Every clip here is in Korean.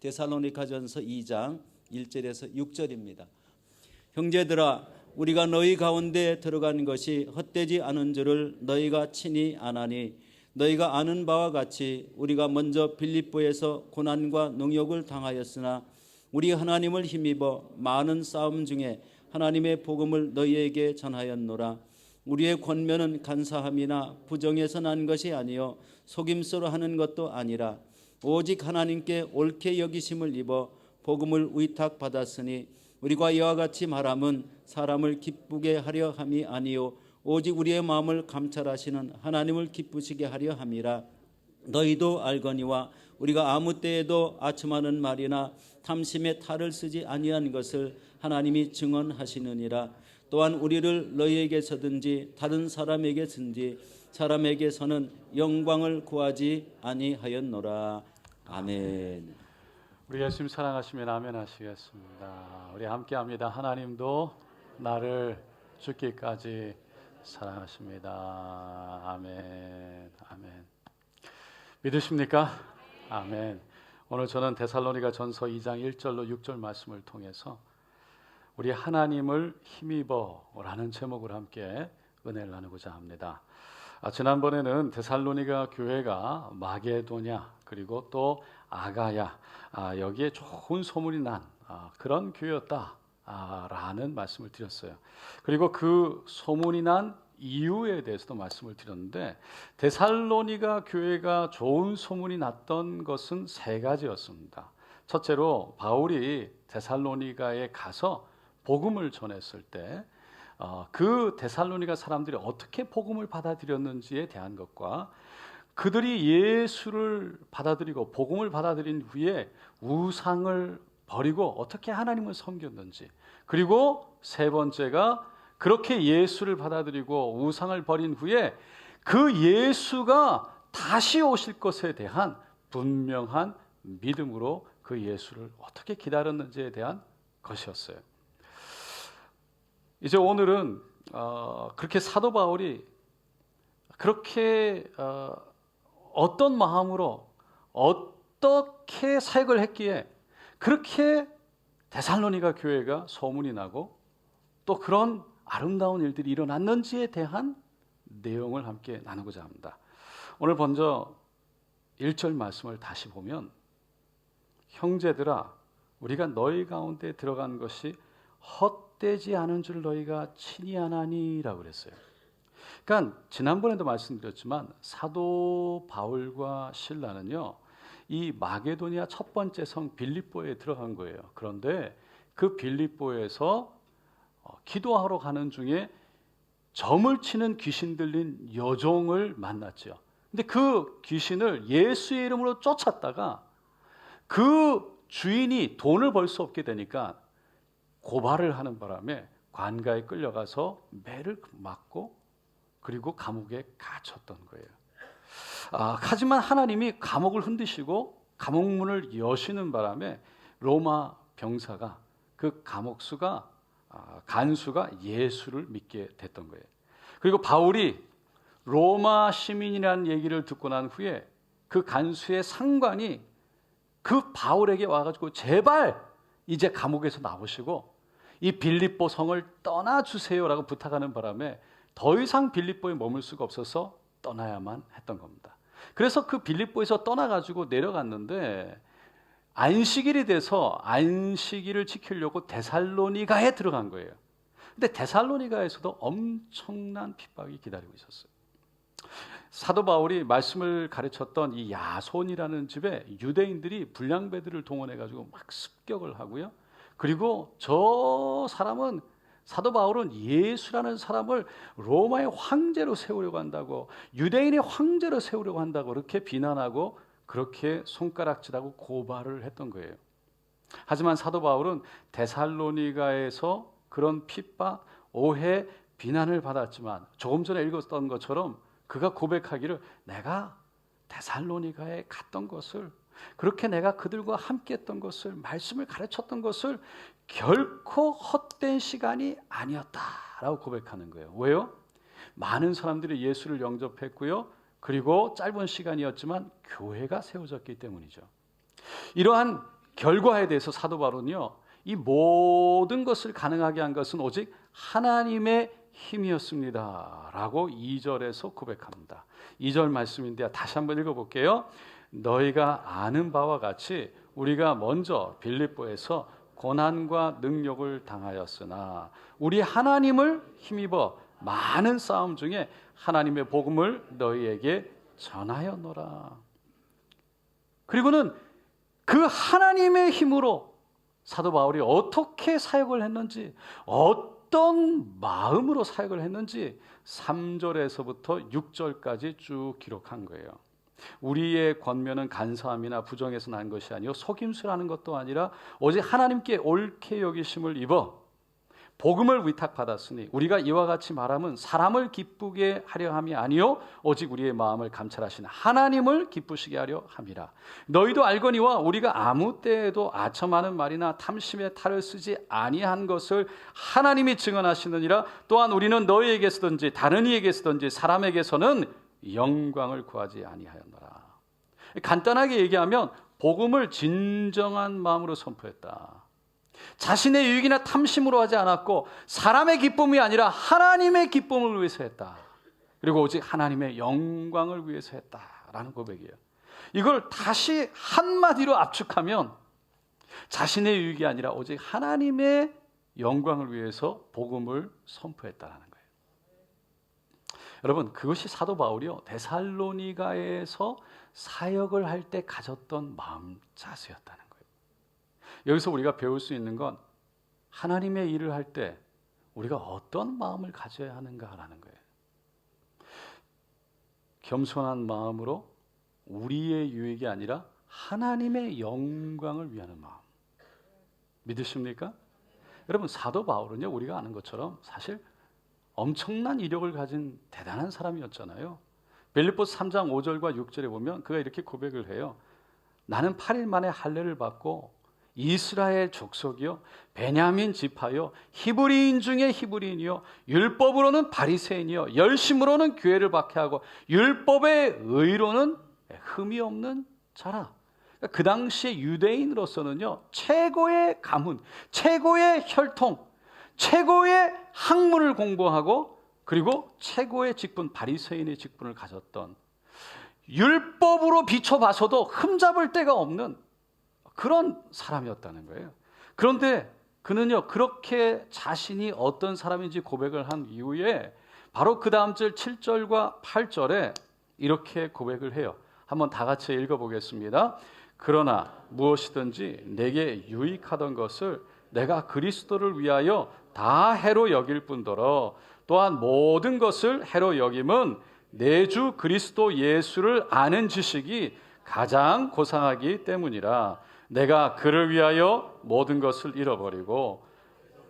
데살로니가전서 2장 1절에서 6절입니다. 형제들아, 우리가 너희 가운데 들어간 것이 헛되지 않은 줄을 너희가 친히 아나니, 너희가 아는 바와 같이 우리가 먼저 빌립보에서 고난과 능욕을 당하였으나 우리 하나님을 힘입어 많은 싸움 중에 하나님의 복음을 너희에게 전하였노라. 우리의 권면은 간사함이나 부정에서 난 것이 아니요 속임수로 하는 것도 아니라 오직 하나님께 옳게 여기심을 입어 복음을 위탁받았으니, 우리가 이와 같이 말함은 사람을 기쁘게 하려 함이 아니요 오직 우리의 마음을 감찰하시는 하나님을 기쁘시게 하려 함이라. 너희도 알거니와 우리가 아무 때에도 아첨하는 말이나 탐심의 탈을 쓰지 아니한 것을 하나님이 증언하시느니라. 또한 우리를 너희에게서든지 다른 사람에게서는 영광을 구하지 아니하였노라. 아멘. 우리 예수님 사랑하시면 아멘 하시겠습니다. 우리 함께합니다. 하나님도 나를 죽기까지 사랑하십니다. 아멘. 아멘. 믿으십니까? 아멘. 오늘 저는 데살로니가 전서 2장 1절로 6절 말씀을 통해서 우리 하나님을 힘입어라는 제목을 함께 은혜를 나누고자 합니다. 지난번에는 데살로니가 교회가 마게도냐 그리고 또 아가야 여기에 좋은 소문이 난 그런 교회였다라는 말씀을 드렸어요. 그리고 그 소문이 난 이유에 대해서도 말씀을 드렸는데, 데살로니가 교회가 좋은 소문이 났던 것은 세 가지였습니다. 첫째로 바울이 데살로니가에 가서 복음을 전했을 때 그 데살로니가 사람들이 어떻게 복음을 받아들였는지에 대한 것과, 그들이 예수를 받아들이고 복음을 받아들인 후에 우상을 버리고 어떻게 하나님을 섬겼는지, 그리고 세 번째가 그렇게 예수를 받아들이고 우상을 버린 후에 그 예수가 다시 오실 것에 대한 분명한 믿음으로 그 예수를 어떻게 기다렸는지에 대한 것이었어요. 이제 오늘은 그렇게 사도 바울이 그렇게 어떤 마음으로 어떻게 사역을 했기에 그렇게 데살로니가 교회가 소문이 나고 또 그런 아름다운 일들이 일어났는지에 대한 내용을 함께 나누고자 합니다. 오늘 먼저 1절 말씀을 다시 보면, 형제들아, 우리가 너희 가운데 들어간 것이 헛되지 않은 줄 너희가 친히 아나니라고 그랬어요. 그러니까 지난번에도 말씀드렸지만 사도 바울과 실라는요, 이 마게도니아 첫 번째 성 빌립보에 들어간 거예요. 그런데 그 빌립보에서 기도하러 가는 중에 점을 치는 귀신 들린 여종을 만났죠. 근데 그 귀신을 예수의 이름으로 쫓았다가 그 주인이 돈을 벌 수 없게 되니까 고발을 하는 바람에 관가에 끌려가서 매를 맞고 그리고 감옥에 갇혔던 거예요. 하지만 하나님이 감옥을 흔드시고 감옥문을 여시는 바람에 로마 병사가 그 감옥수가 간수가 예수를 믿게 됐던 거예요. 그리고 바울이 로마 시민이라는 얘기를 듣고 난 후에 그 간수의 상관이 그 바울에게 와가지고 제발 이제 감옥에서 나오시고 이 빌립보 성을 떠나주세요라고 부탁하는 바람에 더 이상 빌립보에 머물 수가 없어서 떠나야만 했던 겁니다. 그래서 그 빌립보에서 떠나가지고 내려갔는데 안식일이 돼서 안식일을 지키려고 데살로니가에 들어간 거예요. 근데 데살로니가에서도 엄청난 핍박이 기다리고 있었어요. 사도 바울이 말씀을 가르쳤던 이 야손이라는 집에 유대인들이 불량배들을 동원해가지고 막 습격을 하고요. 그리고 저 사람은, 사도 바울은 예수라는 사람을 로마의 황제로 세우려고 한다고, 유대인의 황제로 세우려고 한다고 그렇게 비난하고 그렇게 손가락질하고 고발을 했던 거예요. 하지만 사도 바울은 데살로니가에서 그런 핍박, 오해, 비난을 받았지만 조금 전에 읽었던 것처럼 그가 고백하기를, 내가 데살로니가에 갔던 것을, 그렇게 내가 그들과 함께 했던 것을, 말씀을 가르쳤던 것을 결코 헛된 시간이 아니었다라고 고백하는 거예요. 왜요? 많은 사람들이 예수를 영접했고요. 그리고 짧은 시간이었지만 교회가 세워졌기 때문이죠. 이러한 결과에 대해서 사도 바울은요, 이 모든 것을 가능하게 한 것은 오직 하나님의 힘이었습니다 라고 2절에서 고백합니다. 2절 말씀인데 다시 한번 읽어볼게요. 너희가 아는 바와 같이 우리가 먼저 빌립보에서 고난과 능력을 당하였으나 우리 하나님을 힘입어 많은 싸움 중에 하나님의 복음을 너희에게 전하였노라. 그리고는 그 하나님의 힘으로 사도 바울이 어떻게 사역을 했는지, 어떤 마음으로 사역을 했는지 3절에서부터 6절까지 쭉 기록한 거예요. 우리의 권면은 간사함이나 부정에서 난 것이 아니요 속임수라는 것도 아니라 오직 하나님께 옳게 여기심을 입어 복음을 위탁받았으니 우리가 이와 같이 말함은 사람을 기쁘게 하려 함이 아니요 오직 우리의 마음을 감찰하시는 하나님을 기쁘시게 하려 함이라. 너희도 알거니와 우리가 아무 때에도 아첨하는 말이나 탐심의 탈을 쓰지 아니한 것을 하나님이 증언하시느니라. 또한 우리는 너희에게서든지 다른 이에게서든지 사람에게서는 영광을 구하지 아니하였노라. 간단하게 얘기하면 복음을 진정한 마음으로 선포했다. 자신의 유익이나 탐심으로 하지 않았고 사람의 기쁨이 아니라 하나님의 기쁨을 위해서 했다. 그리고 오직 하나님의 영광을 위해서 했다라는 고백이에요. 이걸 다시 한마디로 압축하면 자신의 유익이 아니라 오직 하나님의 영광을 위해서 복음을 선포했다라는 거예요. 여러분, 그것이 사도 바울이요 데살로니가에서 사역을 할 때 가졌던 마음 자세였다는 거예요. 여기서 우리가 배울 수 있는 건 하나님의 일을 할 때 우리가 어떤 마음을 가져야 하는가라는 거예요. 겸손한 마음으로 우리의 유익이 아니라 하나님의 영광을 위하는 마음. 믿으십니까? 여러분, 사도 바울은요 우리가 아는 것처럼 사실 엄청난 이력을 가진 대단한 사람이었잖아요. 빌립보서 3장 5절과 6절에 보면 그가 이렇게 고백을 해요. 나는 8일 만에 할례를 받고 이스라엘 족속이요 베냐민 지파요 히브리인 중에 히브리인이요 율법으로는 바리새인이요 열심으로는 교회를 박해하고 율법의 의로는 흠이 없는 자라. 그 당시에 유대인으로서는요 최고의 가문, 최고의 혈통, 최고의 학문을 공부하고 그리고 최고의 직분, 바리새인의 직분을 가졌던, 율법으로 비춰봐서도 흠잡을 데가 없는 그런 사람이었다는 거예요. 그런데 그는요 그렇게 자신이 어떤 사람인지 고백을 한 이후에 바로 그 다음 절 7절과 8절에 이렇게 고백을 해요. 한번 다 같이 읽어보겠습니다. 그러나 무엇이든지 내게 유익하던 것을 내가 그리스도를 위하여 다 해로 여길 뿐더러 또한 모든 것을 해로 여김은 내 주 그리스도 예수를 아는 지식이 가장 고상하기 때문이라. 내가 그를 위하여 모든 것을 잃어버리고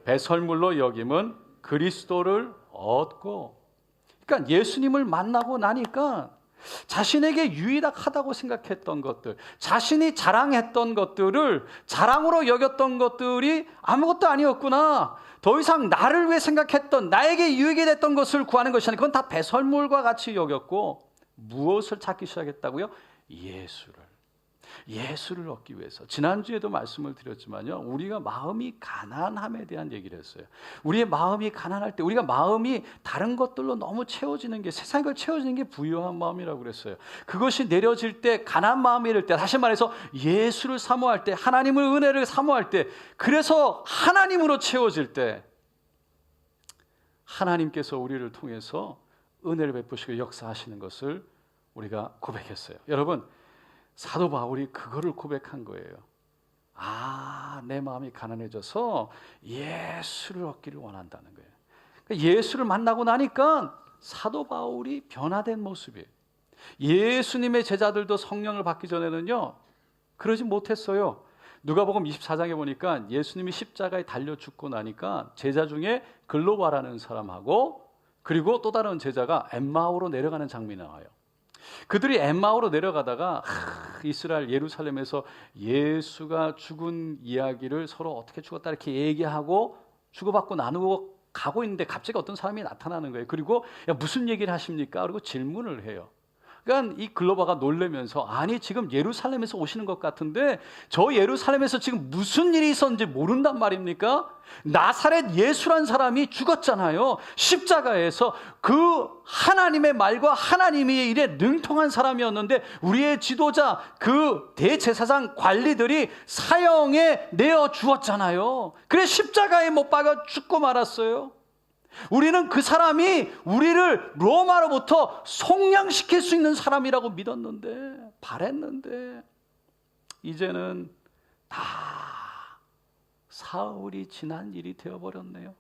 배설물로 여김은 그리스도를 얻고. 그러니까 예수님을 만나고 나니까 자신에게 유일하다고 생각했던 것들, 자신이 자랑했던 것들을 자랑으로 여겼던 것들이 아무것도 아니었구나. 더 이상 나를 위해 생각했던, 나에게 유익이 됐던 것을 구하는 것이 아니라 그건 다 배설물과 같이 여겼고 무엇을 찾기 시작했다고요? 예수를 얻기 위해서. 지난주에도 말씀을 드렸지만요 우리가 마음이 가난함에 대한 얘기를 했어요. 우리의 마음이 가난할 때 우리가 마음이 다른 것들로 너무 채워지는 게, 세상의 걸 채워지는 게 부유한 마음이라고 그랬어요. 그것이 내려질 때, 가난 마음이 이럴 때, 다시 말해서 예수를 사모할 때, 하나님의 은혜를 사모할 때, 그래서 하나님으로 채워질 때 하나님께서 우리를 통해서 은혜를 베푸시고 역사하시는 것을 우리가 고백했어요. 여러분, 사도 바울이 그거를 고백한 거예요. 내 마음이 가난해져서 예수를 얻기를 원한다는 거예요. 그러니까 예수를 만나고 나니까 사도 바울이 변화된 모습이에요. 예수님의 제자들도 성령을 받기 전에는요 그러지 못했어요. 누가복음 24장에 보니까 예수님이 십자가에 달려 죽고 나니까 제자 중에 글로바라는 사람하고 그리고 또 다른 제자가 엠마오로 내려가는 장면이 나와요. 그들이 엠마오로 내려가다가 이스라엘 예루살렘에서 예수가 죽은 이야기를 서로 어떻게 죽었다 이렇게 얘기하고 주고받고 나누고 가고 있는데 갑자기 어떤 사람이 나타나는 거예요. 그리고 무슨 얘기를 하십니까? 그리고 질문을 해요. 그러니까 이 글로바가 놀라면서 아니 지금 예루살렘에서 오시는 것 같은데 저 예루살렘에서 지금 무슨 일이 있었는지 모른단 말입니까? 나사렛 예수란 사람이 죽었잖아요. 십자가에서 그 하나님의 말과 하나님의 일에 능통한 사람이었는데 우리의 지도자 그 대제사장 관리들이 사형에 내어 주었잖아요. 그래 십자가에 못 박아 죽고 말았어요. 우리는 그 사람이 우리를 로마로부터 속량시킬 수 있는 사람이라고 믿었는데, 바랬는데 이제는 다 사흘이 지난 일이 되어버렸네요.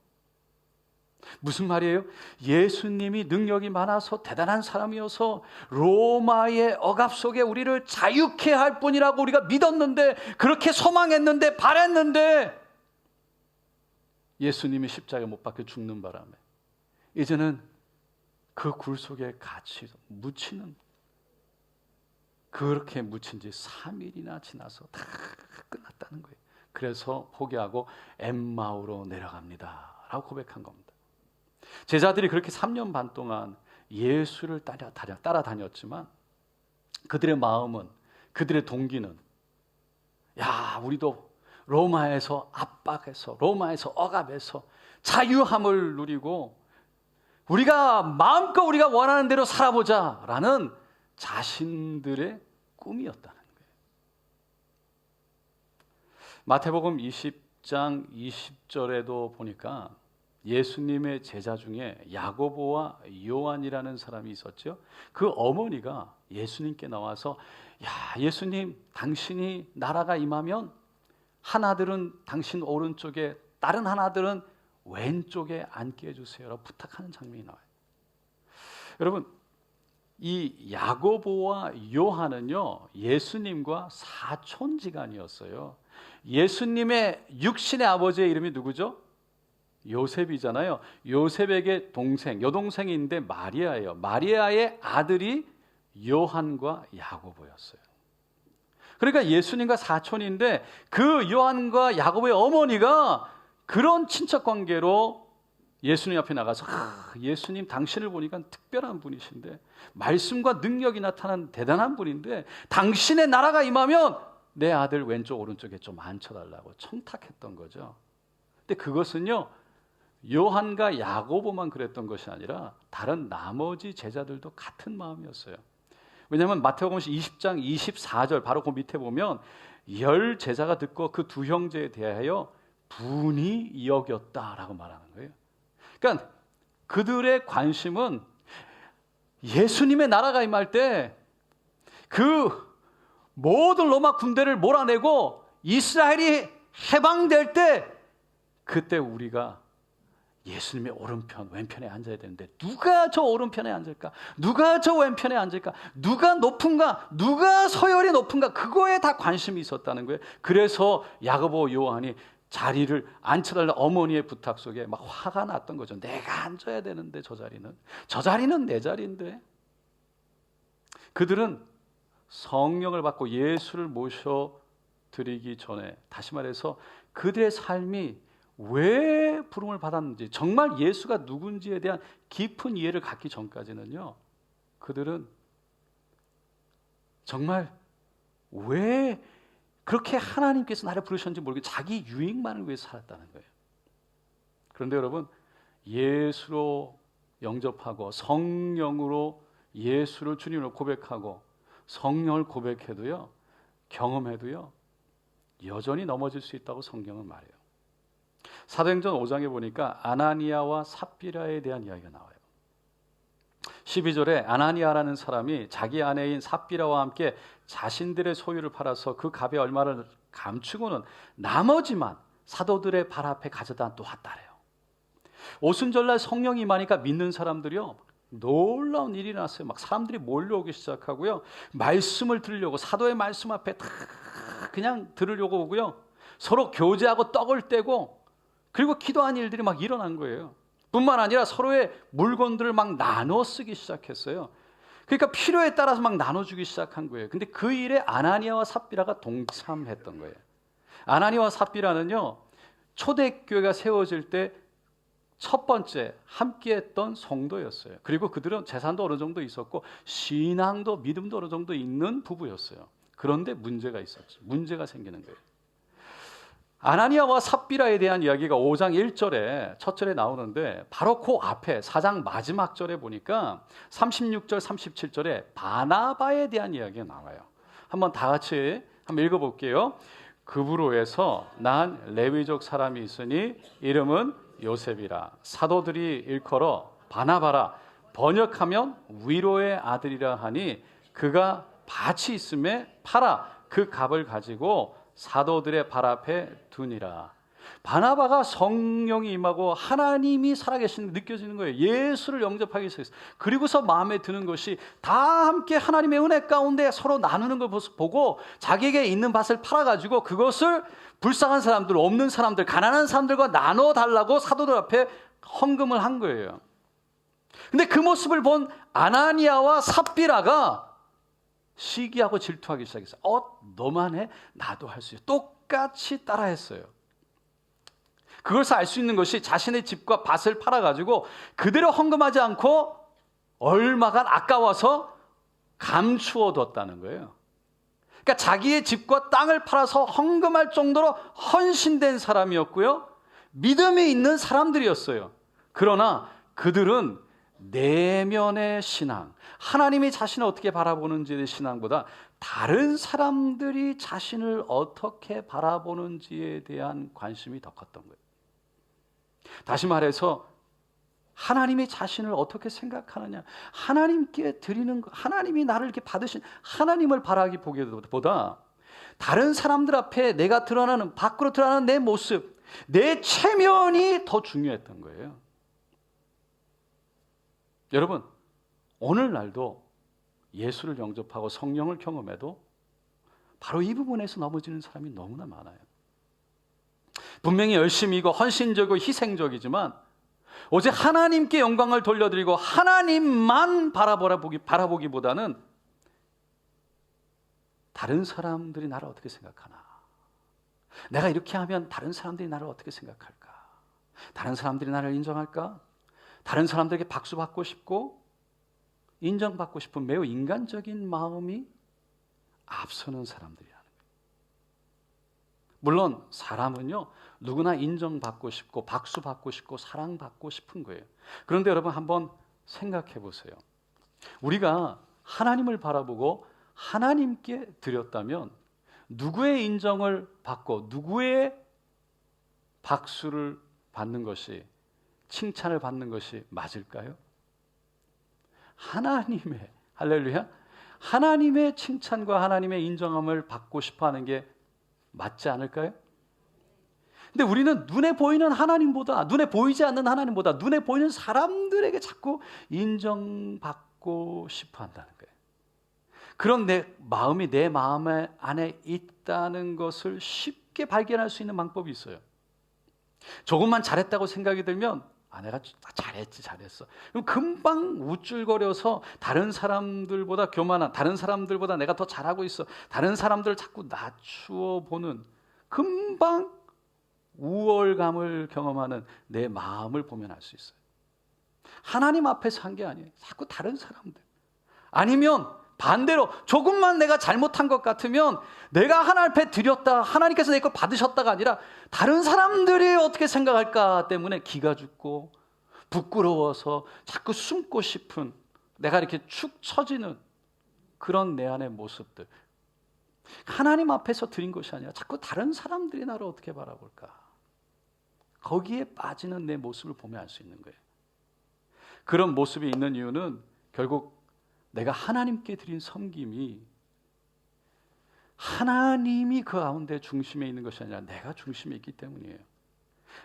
무슨 말이에요? 예수님이 능력이 많아서 대단한 사람이어서 로마의 억압 속에 우리를 자유케 할 뿐이라고 우리가 믿었는데, 그렇게 소망했는데, 바랬는데 예수님이 십자가에 못 박혀 죽는 바람에 이제는 그 굴 속에 같이 묻히는, 그렇게 묻힌 지 3일이나 지나서 다 끝났다는 거예요. 그래서 포기하고 엠마오로 내려갑니다 라고 고백한 겁니다. 제자들이 그렇게 3년 반 동안 예수를 따라다녔지만 그들의 마음은, 그들의 동기는 야, 우리도 로마에서 압박해서, 로마에서 억압해서 자유함을 누리고 우리가 마음껏 우리가 원하는 대로 살아보자라는 자신들의 꿈이었다는 거예요. 마태복음 20장 20절에도 보니까 예수님의 제자 중에 야고보와 요한이라는 사람이 있었죠. 그 어머니가 예수님께 나와서 야, 예수님, 당신이 나라가 임하면 하나들은 당신 오른쪽에, 다른 하나들은 왼쪽에 앉게 해주세요라고 부탁하는 장면이 나와요. 여러분, 이 야고보와 요한은요 예수님과 사촌지간이었어요. 예수님의 육신의 아버지의 이름이 누구죠? 요셉이잖아요. 요셉에게 동생, 여동생이 있는데 마리아예요. 마리아의 아들이 요한과 야고보였어요. 그러니까 예수님과 사촌인데 그 요한과 야고보의 어머니가 그런 친척 관계로 예수님 앞에 나가서 예수님, 당신을 보니까 특별한 분이신데, 말씀과 능력이 나타난 대단한 분인데 당신의 나라가 임하면 내 아들 왼쪽 오른쪽에 좀 앉혀달라고 청탁했던 거죠. 근데 그것은요 요한과 야고보만 그랬던 것이 아니라 다른 나머지 제자들도 같은 마음이었어요. 왜냐하면 마태복음 20장 24절 바로 그 밑에 보면 10 제자가 듣고 그 두 형제에 대하여 분이 여겼다라고 말하는 거예요. 그러니까 그들의 관심은 예수님의 나라가 임할 때 그 모든 로마 군대를 몰아내고 이스라엘이 해방될 때, 그때 우리가 예수님의 오른편, 왼편에 앉아야 되는데 누가 저 오른편에 앉을까? 누가 저 왼편에 앉을까? 누가 높은가? 누가 서열이 높은가? 그거에 다 관심이 있었다는 거예요. 그래서 야고보, 요한이 자리를 앉혀달라 어머니의 부탁 속에 막 화가 났던 거죠. 내가 앉아야 되는데 저 자리는 내 자리인데. 그들은 성령을 받고 예수를 모셔드리기 전에, 다시 말해서 그들의 삶이 왜 부름을 받았는지, 정말 예수가 누군지에 대한 깊은 이해를 갖기 전까지는요 그들은 정말 왜 그렇게 하나님께서 나를 부르셨는지 모르게 자기 유익만을 위해서 살았다는 거예요. 그런데 여러분, 예수로 영접하고 성령으로 예수를 주님으로 고백하고 성령을 고백해도요, 경험해도요 여전히 넘어질 수 있다고 성경은 말해요. 사도행전 5장에 보니까 아나니아와 삽비라에 대한 이야기가 나와요. 12절에 아나니아라는 사람이 자기 아내인 삽비라와 함께 자신들의 소유를 팔아서 그 값의 얼마를 감추고는 나머지만 사도들의 발 앞에 가져다 놓았다래요. 오순절날 성령이 임하니까 믿는 사람들이요 놀라운 일이 났어요. 막 사람들이 몰려오기 시작하고요, 말씀을 들으려고 사도의 말씀 앞에 다 그냥 들으려고 오고요, 서로 교제하고 떡을 떼고, 그리고 기도하는 일들이 막 일어난 거예요. 뿐만 아니라 서로의 물건들을 막 나눠 쓰기 시작했어요. 그러니까 필요에 따라서 막 나눠주기 시작한 거예요. 근데 그 일에 아나니아와 삽비라가 동참했던 거예요. 아나니아와 삽비라는요 초대교회가 세워질 때 첫 번째 함께했던 성도였어요. 그리고 그들은 재산도 어느 정도 있었고 신앙도 믿음도 어느 정도 있는 부부였어요. 그런데 문제가 있었죠. 문제가 생기는 거예요. 아나니아와 삽비라에 대한 이야기가 5장 1절에 첫 절에 나오는데 바로 그 앞에 4장 마지막 절에 보니까 36절 37절에 바나바에 대한 이야기가 나와요. 한번 다 같이 한번 읽어볼게요. 그브로에서 난 레위족 사람이 있으니 이름은 요셉이라. 사도들이 일컬어 바나바라. 번역하면 위로의 아들이라 하니 그가 밭이 있음에 팔아 그 값을 가지고 사도들의 발 앞에 두니라. 바나바가 성령이 임하고 하나님이 살아계시는 게 느껴지는 거예요. 예수를 영접하기 시작했어요. 그리고서 마음에 드는 것이 다 함께 하나님의 은혜 가운데 서로 나누는 걸 보고 자기에게 있는 밭을 팔아가지고 그것을 불쌍한 사람들, 없는 사람들, 가난한 사람들과 나눠달라고 사도들 앞에 헌금을 한 거예요. 근데 그 모습을 본 아나니아와 삽비라가 시기하고 질투하기 시작했어요. 너만 해? 나도 할 수 있어요. 똑같이 따라했어요. 그것을 알 수 있는 것이 자신의 집과 밭을 팔아가지고 그대로 헌금하지 않고 얼마간 아까워서 감추어뒀다는 거예요. 그러니까 자기의 집과 땅을 팔아서 헌금할 정도로 헌신된 사람이었고요. 믿음이 있는 사람들이었어요. 그러나 그들은 내면의 신앙, 하나님이 자신을 어떻게 바라보는지의 신앙보다 다른 사람들이 자신을 어떻게 바라보는지에 대한 관심이 더 컸던 거예요. 다시 말해서 하나님이 자신을 어떻게 생각하느냐, 하나님께 드리는 것, 하나님이 나를 이렇게 받으신 하나님을 바라기 보기보다 다른 사람들 앞에 내가 드러나는, 밖으로 드러나는 내 모습, 내 체면이 더 중요했던 거예요. 여러분, 오늘날도 예수를 영접하고 성령을 경험해도 바로 이 부분에서 넘어지는 사람이 너무나 많아요. 분명히 열심히고 헌신적이고 희생적이지만 오직 하나님께 영광을 돌려드리고 하나님만 바라보기보다는 다른 사람들이 나를 어떻게 생각하나, 내가 이렇게 하면 다른 사람들이 나를 어떻게 생각할까, 다른 사람들이 나를 인정할까, 다른 사람들에게 박수받고 싶고 인정받고 싶은 매우 인간적인 마음이 앞서는 사람들이라는 거예요. 물론 사람은요, 누구나 인정받고 싶고 박수받고 싶고 사랑받고 싶은 거예요. 그런데 여러분 한번 생각해 보세요. 우리가 하나님을 바라보고 하나님께 드렸다면 누구의 인정을 받고 누구의 박수를 받는 것이, 칭찬을 받는 것이 맞을까요? 하나님의, 할렐루야, 하나님의 칭찬과 하나님의 인정함을 받고 싶어하는 게 맞지 않을까요? 근데 우리는 눈에 보이는 하나님보다, 눈에 보이지 않는 하나님보다 눈에 보이는 사람들에게 자꾸 인정받고 싶어한다는 거예요. 그런 내 마음이 내 마음 안에 있다는 것을 쉽게 발견할 수 있는 방법이 있어요. 조금만 잘했다고 생각이 들면 내가 잘했어. 그럼 금방 우쭐거려서 다른 사람들보다 교만한, 다른 사람들보다 내가 더 잘하고 있어, 다른 사람들을 자꾸 낮추어 보는, 금방 우월감을 경험하는 내 마음을 보면 알 수 있어요. 하나님 앞에서 한 게 아니에요. 자꾸 다른 사람들, 아니면 반대로 조금만 내가 잘못한 것 같으면 내가 하나님 앞에 드렸다, 하나님께서 내 걸 받으셨다가 아니라 다른 사람들이 어떻게 생각할까 때문에 기가 죽고 부끄러워서 자꾸 숨고 싶은, 내가 이렇게 축 처지는 그런 내 안의 모습들, 하나님 앞에서 드린 것이 아니라 자꾸 다른 사람들이 나를 어떻게 바라볼까, 거기에 빠지는 내 모습을 보면 알 수 있는 거예요. 그런 모습이 있는 이유는 결국 내가 하나님께 드린 섬김이 하나님이 그 가운데 중심에 있는 것이 아니라 내가 중심에 있기 때문이에요.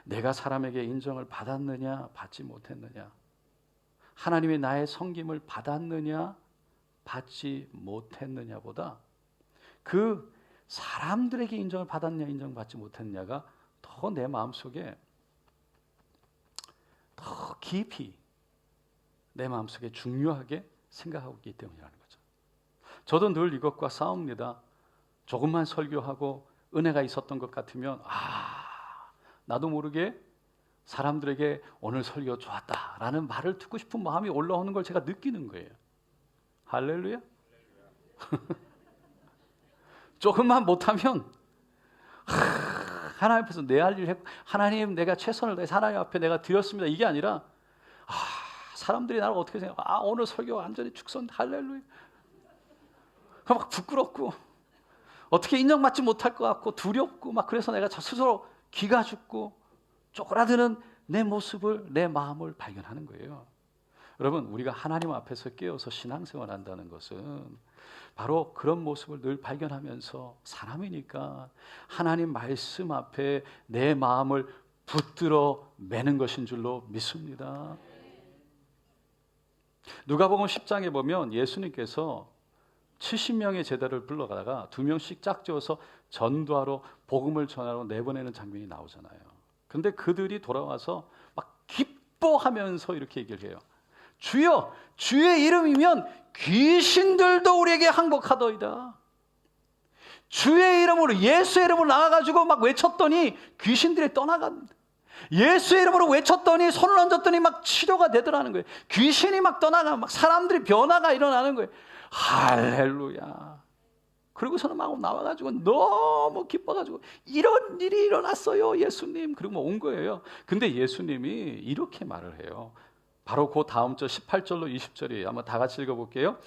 내가 사람에게 인정을 받았느냐 받지 못했느냐, 하나님이 나의 섬김을 받았느냐 받지 못했느냐보다 그 사람들에게 인정을 받았냐 인정받지 못했느냐가 더 내 마음속에 더 깊이 내 마음속에 중요하게 생각하고 있기 때문이라는 거죠. 저도 늘 이것과 싸웁니다. 조금만 설교하고 은혜가 있었던 것 같으면 나도 모르게 사람들에게 오늘 설교 좋았다라는 말을 듣고 싶은 마음이 올라오는 걸 제가 느끼는 거예요. 할렐루야. 조금만 못하면 하나님 앞에서 내 할 일을 했고, 하나님 내가 최선을 다해서 하나님 앞에 내가 드렸습니다, 이게 아니라 사람들이 나를 어떻게 생각해? 오늘 설교 완전히 축선, 할렐루야. 막 부끄럽고 어떻게 인정받지 못할 것 같고 두렵고 막, 그래서 내가 저 스스로 기가 죽고 쪼그라드는 내 모습을, 내 마음을 발견하는 거예요. 여러분, 우리가 하나님 앞에서 깨어서 신앙생활 한다는 것은 바로 그런 모습을 늘 발견하면서, 사람이니까 하나님 말씀 앞에 내 마음을 붙들어 매는 것인 줄로 믿습니다. 누가복음 10장에 보면 예수님께서 70명의 제자를 불러가다가 2명씩 짝지어서 전도하러, 복음을 전하러 내보내는 장면이 나오잖아요. 그런데 그들이 돌아와서 막 기뻐하면서 이렇게 얘기를 해요. 주여, 주의 이름이면 귀신들도 우리에게 항복하더이다. 주의 이름으로, 예수의 이름으로 나가가지고 막 외쳤더니 귀신들이 떠나갑니다. 예수의 이름으로 외쳤더니, 손을 얹었더니 막 치료가 되더라는 거예요. 귀신이 막 떠나가, 막 사람들이 변화가 일어나는 거예요. 할렐루야. 그리고서는 막 나와가지고 너무 기뻐가지고 이런 일이 일어났어요, 예수님. 그리고 온 거예요. 근데 예수님이 이렇게 말을 해요. 바로 그 다음 절 18절로 20절이 한번 다 같이 읽어볼게요.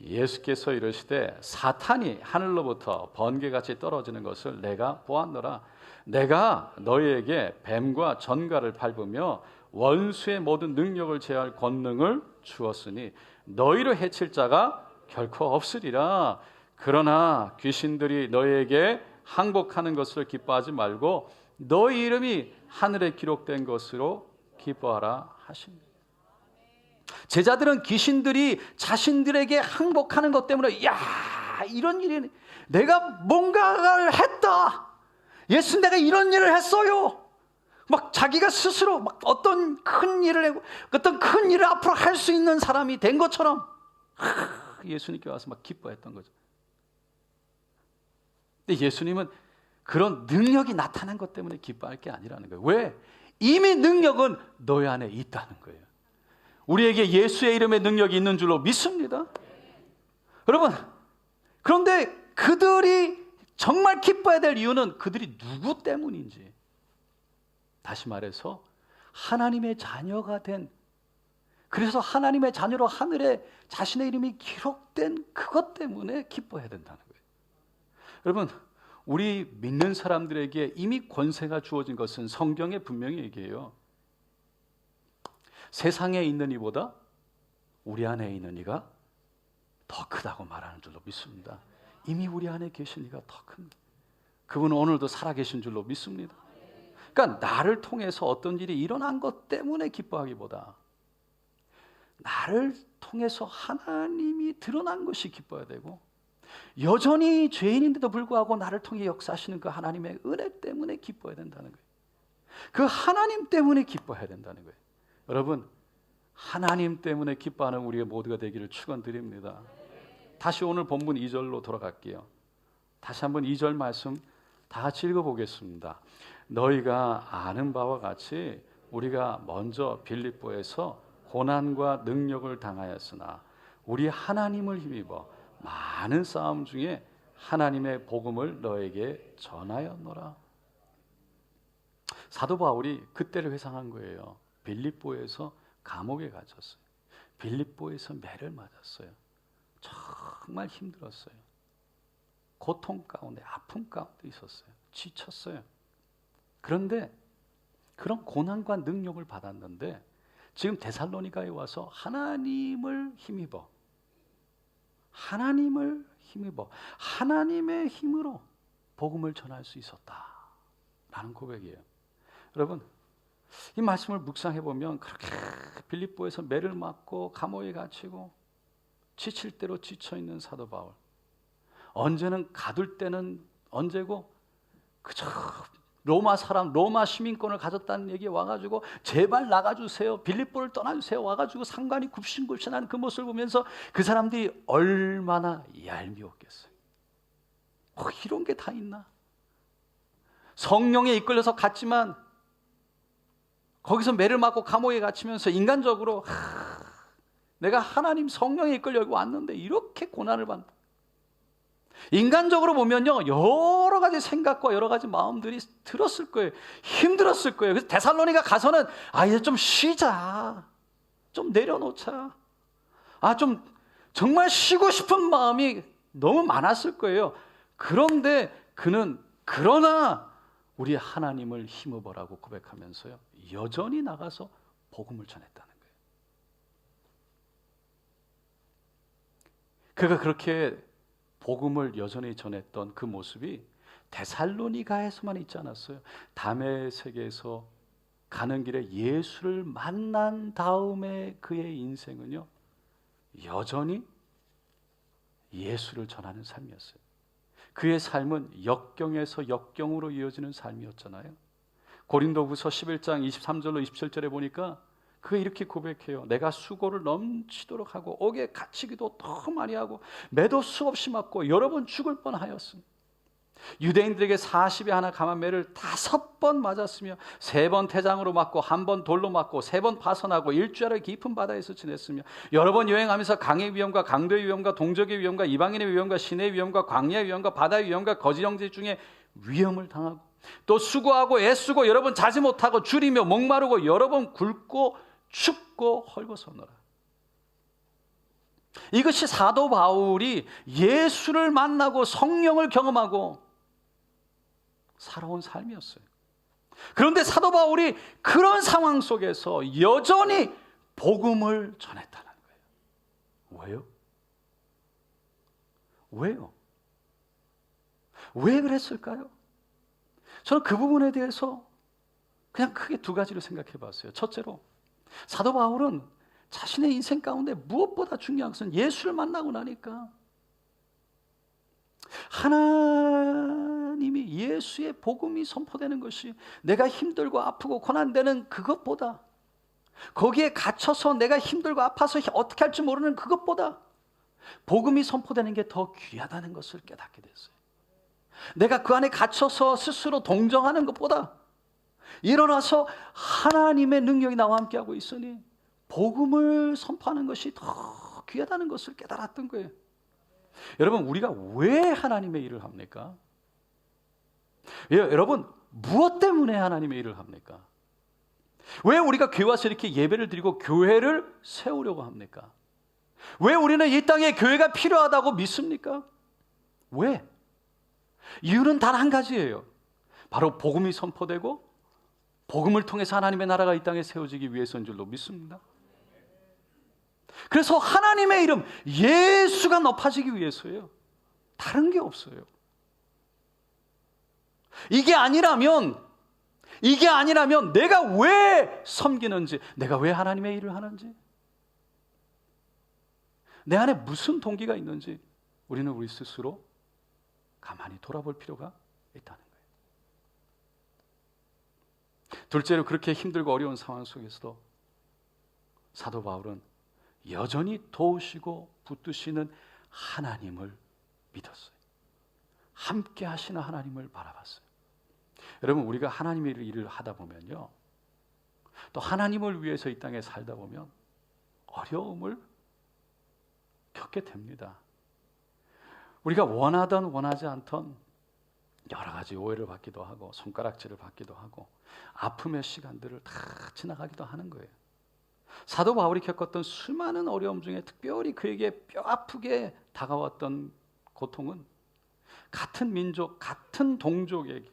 예수께서 이르시되 사탄이 하늘로부터 번개같이 떨어지는 것을 내가 보았노라. 내가 너희에게 뱀과 전갈을 밟으며 원수의 모든 능력을 제할 권능을 주었으니 너희를 해칠 자가 결코 없으리라. 그러나 귀신들이 너희에게 항복하는 것을 기뻐하지 말고 너희 이름이 하늘에 기록된 것으로 기뻐하라 하십니다. 제자들은 귀신들이 자신들에게 항복하는 것 때문에, 야, 이런 일이, 내가 뭔가를 했다, 예수 내가 이런 일을 했어요, 막 자기가 스스로 막 어떤 큰 일을 하고 어떤 큰 일을 앞으로 할 수 있는 사람이 된 것처럼 예수님께 와서 막 기뻐했던 거죠. 근데 예수님은 그런 능력이 나타난 것 때문에 기뻐할 게 아니라는 거예요. 왜? 이미 능력은 너희 안에 있다는 거예요. 우리에게 예수의 이름의 능력이 있는 줄로 믿습니다. 여러분, 그런데 그들이 정말 기뻐해야 될 이유는 그들이 누구 때문인지, 다시 말해서 하나님의 자녀가 된, 그래서 하나님의 자녀로 하늘에 자신의 이름이 기록된 그것 때문에 기뻐해야 된다는 거예요. 여러분, 우리 믿는 사람들에게 이미 권세가 주어진 것은 성경에 분명히 얘기해요. 세상에 있는 이보다 우리 안에 있는 이가 더 크다고 말하는 줄로 믿습니다. 이미 우리 안에 계신 이가 더 큽니다. 그분은 오늘도 살아계신 줄로 믿습니다. 그러니까 나를 통해서 어떤 일이 일어난 것 때문에 기뻐하기보다 나를 통해서 하나님이 드러난 것이 기뻐야 되고, 여전히 죄인인데도 불구하고 나를 통해 역사하시는 그 하나님의 은혜 때문에 기뻐해야 된다는 거예요. 그 하나님 때문에 기뻐해야 된다는 거예요. 여러분, 하나님 때문에 기뻐하는 우리의 모두가 되기를 축원드립니다. 다시 오늘 본문 2절로 돌아갈게요. 다시 한번 2절 말씀 다 같이 읽어보겠습니다. 너희가 아는 바와 같이 우리가 먼저 빌립보에서 고난과 능력을 당하였으나 우리 하나님을 힘입어 많은 싸움 중에 하나님의 복음을 너에게 전하였노라. 사도 바울이 그때를 회상한 거예요. 빌립보에서 감옥에 갇혔어요. 빌립보에서 매를 맞았어요. 정말 힘들었어요. 고통 가운데, 아픔 가운데 있었어요. 지쳤어요. 그런데 그런 고난과 능력을 받았는데 지금 데살로니가에 와서 하나님을 힘입어 하나님의 힘으로 복음을 전할 수 있었다라는 고백이에요. 여러분, 이 말씀을 묵상해 보면 그렇게 빌립보에서 매를 맞고 감옥에 갇히고 지칠 대로 지쳐 있는 사도 바울, 언제는 가둘 때는 언제고 그저 로마 시민권을 가졌다는 얘기에 와가지고 제발 나가주세요, 빌립보를 떠나주세요 와가지고 상관이 굽신굽신한 그 모습을 보면서 그 사람들이 얼마나 얄미웠겠어요. 이런 게 다 있나? 성령에 이끌려서 갔지만 거기서 매를 맞고 감옥에 갇히면서 인간적으로 내가 하나님 성령에 이끌려 여기 왔는데 이렇게 고난을 받는다. 인간적으로 보면요, 여러 가지 생각과 여러 가지 마음들이 들었을 거예요. 힘들었을 거예요. 그래서 데살로니가 가서는 이제 좀 쉬자, 좀 내려놓자, 좀 정말 쉬고 싶은 마음이 너무 많았을 거예요. 그런데 그는 그러나 우리 하나님을 힘입어라고 고백하면서요, 여전히 나가서 복음을 전했다는 거예요. 그가 그렇게 복음을 여전히 전했던 그 모습이 데살로니가에서만 있지 않았어요. 다메섹에서 가는 길에 예수를 만난 다음에 그의 인생은요, 여전히 예수를 전하는 삶이었어요. 그의 삶은 역경에서 역경으로 이어지는 삶이었잖아요. 고린도후서 11장 23절로 27절에 보니까 그가 이렇게 고백해요. 내가 수고를 넘치도록 하고 옥에 갇히기도 더 많이 하고 매도 수없이 맞고 여러 번 죽을 뻔하였음. 유대인들에게 40에 하나 감한 매를 5번 맞았으며 3번 태장으로 맞고 1번 돌로 맞고 3번 파선하고 일주일을 깊은 바다에서 지냈으며 여러 번 여행하면서 강의 위험과 강도의 위험과 동족의 위험과 이방인의 위험과 신의 위험과 광야의 위험과 바다의 위험과 거지 형제 중에 위험을 당하고 또 수고하고 애쓰고 여러 번 자지 못하고 줄이며 목마르고 여러 번 굶고 춥고 헐벗었노라. 이것이 사도 바울이 예수를 만나고 성령을 경험하고 살아온 삶이었어요. 그런데 사도 바울이 그런 상황 속에서 여전히 복음을 전했다는 거예요. 왜요? 왜 그랬을까요? 저는 그 부분에 대해서 그냥 크게 2가지로 생각해 봤어요. 첫째로, 사도 바울은 자신의 인생 가운데 무엇보다 중요한 것은 예수를 만나고 나니까 하나님이 예수의 복음이 선포되는 것이 내가 힘들고 아프고 고난되는 그것보다, 거기에 갇혀서 내가 힘들고 아파서 어떻게 할지 모르는 그것보다 복음이 선포되는 게 더 귀하다는 것을 깨닫게 됐어요. 내가 그 안에 갇혀서 스스로 동정하는 것보다 일어나서 하나님의 능력이 나와 함께하고 있으니 복음을 선포하는 것이 더 귀하다는 것을 깨달았던 거예요. 여러분, 우리가 왜 하나님의 일을 합니까? 여러분, 무엇 때문에 하나님의 일을 합니까? 왜 우리가 교회 와서 이렇게 예배를 드리고 교회를 세우려고 합니까? 왜 우리는 이 땅에 교회가 필요하다고 믿습니까? 왜? 이유는 단 한 가지예요. 바로 복음이 선포되고 복음을 통해서 하나님의 나라가 이 땅에 세워지기 위해서인 줄로 믿습니다. 그래서 하나님의 이름 예수가 높아지기 위해서예요. 다른 게 없어요. 이게 아니라면 내가 왜 섬기는지, 내가 왜 하나님의 일을 하는지, 내 안에 무슨 동기가 있는지 우리는 우리 스스로 가만히 돌아볼 필요가 있다는 거예요. 둘째로, 그렇게 힘들고 어려운 상황 속에서도 사도 바울은 여전히 도우시고 붙드시는 하나님을 믿었어요. 함께 하시는 하나님을 바라봤어요. 여러분, 우리가 하나님의 일을 하다 보면요, 또 하나님을 위해서 이 땅에 살다 보면 어려움을 겪게 됩니다. 우리가 원하던 원하지 않던 여러 가지 오해를 받기도 하고 손가락질을 받기도 하고 아픔의 시간들을 다 지나가기도 하는 거예요. 사도 바울이 겪었던 수많은 어려움 중에 특별히 그에게 뼈 아프게 다가왔던 고통은 같은 민족, 같은 동족에게,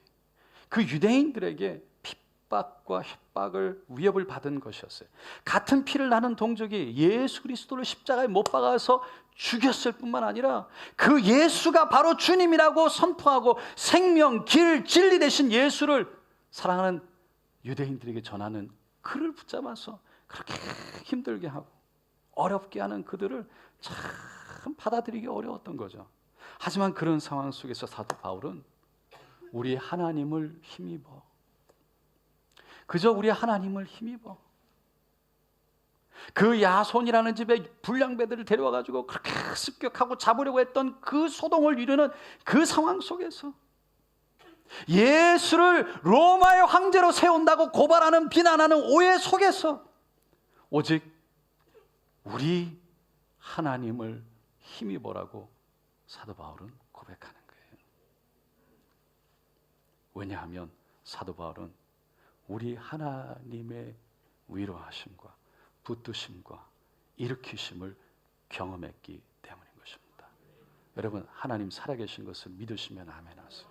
그 유대인들에게 핍박과 협박을, 위협을 받은 것이었어요. 같은 피를 나는 동족이 예수 그리스도를 십자가에 못 박아서 죽였을 뿐만 아니라 그 예수가 바로 주님이라고 선포하고 생명, 길, 진리 되신 예수를 사랑하는 유대인들에게 전하는 그를 붙잡아서 그렇게 힘들게 하고 어렵게 하는 그들을 참 받아들이기 어려웠던 거죠. 하지만 그런 상황 속에서 사도 바울은 우리 하나님을 힘입어, 그저 우리 하나님을 힘입어, 그 야손이라는 집에 불량배들을 데려와가지고 그렇게 습격하고 잡으려고 했던 그 소동을 이루는 그 상황 속에서 예수를 로마의 황제로 세운다고 고발하는, 비난하는 오해 속에서 오직 우리 하나님을 힘입어라고 사도 바울은 고백하는 거예요. 왜냐하면 사도 바울은 우리 하나님의 위로하심과 붙드심과 일으키심을 경험했기 때문인 것입니다. 여러분, 하나님 살아계신 것을 믿으시면 아멘 하세요.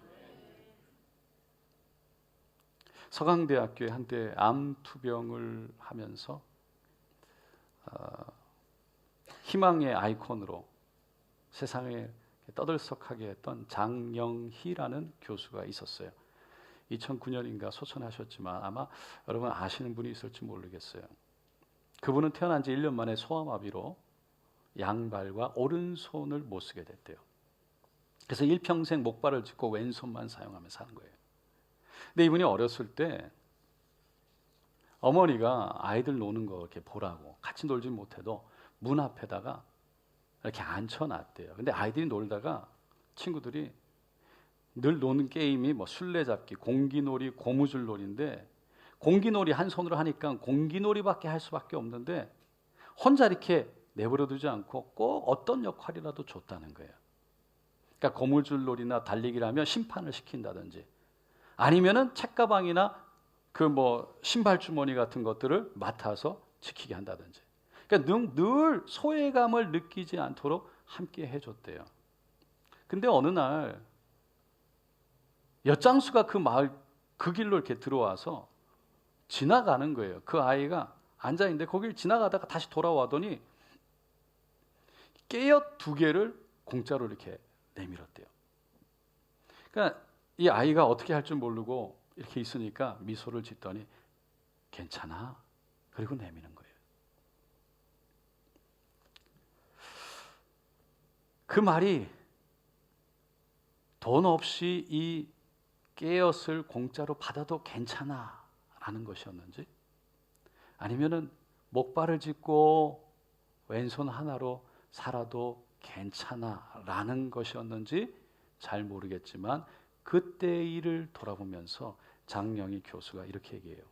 서강대학교에 한때 암투병을 하면서 희망의 아이콘으로 세상에 떠들썩하게 했던 장영희라는 교수가 있었어요. 2009년인가 소천하셨지만 아마 여러분 아시는 분이 있을지 모르겠어요. 그분은 태어난 지 1년 만에 소아마비로 양발과 오른손을 못 쓰게 됐대요. 그래서 일평생 목발을 짚고 왼손만 사용하며 사는 거예요. 근데 이분이 어렸을 때 어머니가 아이들 노는 거 이렇게 보라고, 같이 놀지 못해도 문 앞에다가 이렇게 앉혀놨대요. 근데 아이들이 놀다가 친구들이 늘 노는 게임이 뭐 술래잡기, 공기놀이, 고무줄놀이인데 공기놀이 한 손으로 하니까 공기놀이밖에 할 수밖에 없는데 혼자 이렇게 내버려두지 않고 꼭 어떤 역할이라도 줬다는 거예요. 그러니까 고무줄놀이나 달리기를 하면 심판을 시킨다든지, 아니면은 책가방이나 그 뭐 신발 주머니 같은 것들을 맡아서 지키게 한다든지. 그러니까 늘 소외감을 느끼지 않도록 함께 해줬대요. 근데 어느 날 엿장수가 그 마을 그 길로 이렇게 들어와서 지나가는 거예요. 그 아이가 앉아 있는데 거길 지나가다가 다시 돌아와더니 깨엿 2개를 공짜로 이렇게 내밀었대요. 그러니까 이 아이가 어떻게 할 줄 모르고 이렇게 있으니까 미소를 짓더니 괜찮아. 그리고 내미는 거예요. 그 말이 돈 없이 이 깨엿을 공짜로 받아도 괜찮아 라는 것이었는지, 아니면은 목발을 짚고 왼손 하나로 살아도 괜찮아 라는 것이었는지 잘 모르겠지만, 그때 일을 돌아보면서 장영희 교수가 이렇게 얘기해요.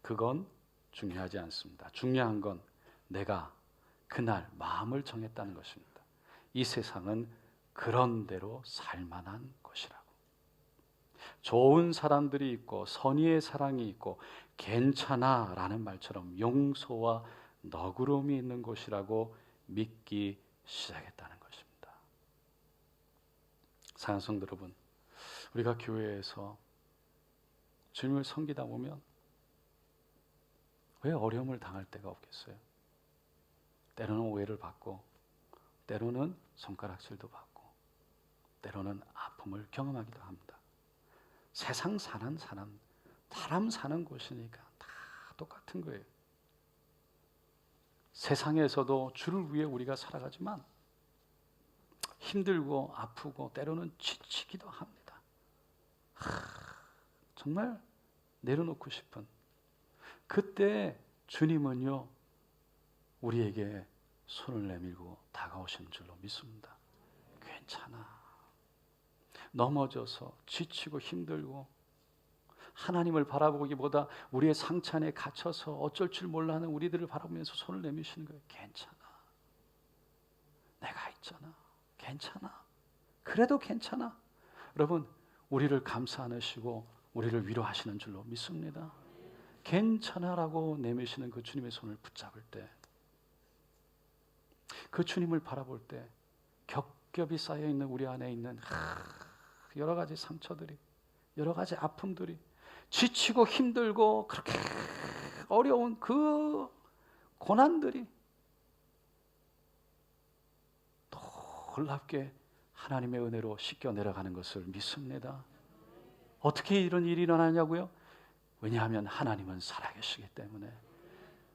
그건 중요하지 않습니다. 중요한 건 내가 그날 마음을 정했다는 것입니다. 이 세상은 그런 대로 살만한 것이라고. 좋은 사람들이 있고 선의의 사랑이 있고 괜찮아 라는 말처럼 용서와 너그러움이 있는 곳이라고 믿기 시작했다는 것입니다. 사랑하는 성도 여러분, 우리가 교회에서 주님을 섬기다 보면 왜 어려움을 당할 때가 없겠어요? 때로는 오해를 받고, 때로는 손가락질도 받고, 때로는 아픔을 경험하기도 합니다. 세상 사는 사람 사는 곳이니까 다 똑같은 거예요. 세상에서도 주를 위해 우리가 살아가지만 힘들고 아프고 때로는 지치기도 합니다. 정말 내려놓고 싶은 그때 주님은요 우리에게 손을 내밀고 다가오시는 줄로 믿습니다. 괜찮아. 넘어져서 지치고 힘들고 하나님을 바라보기보다 우리의 상처 안에 갇혀서 어쩔 줄 몰라 하는 우리들을 바라보면서 손을 내미시는 거예요. 괜찮아. 내가 있잖아. 괜찮아. 그래도 괜찮아. 여러분, 우리를 감싸 안으시고 우리를 위로하시는 줄로 믿습니다. 괜찮아라고 내미시는 그 주님의 손을 붙잡을 때, 그 주님을 바라볼 때 겹겹이 쌓여있는 우리 안에 있는 여러 가지 상처들이, 여러 가지 아픔들이, 지치고 힘들고 그렇게 어려운 그 고난들이 놀랍게 하나님의 은혜로 씻겨 내려가는 것을 믿습니다. 어떻게 이런 일이 일어나냐고요? 왜냐하면 하나님은 살아계시기 때문에,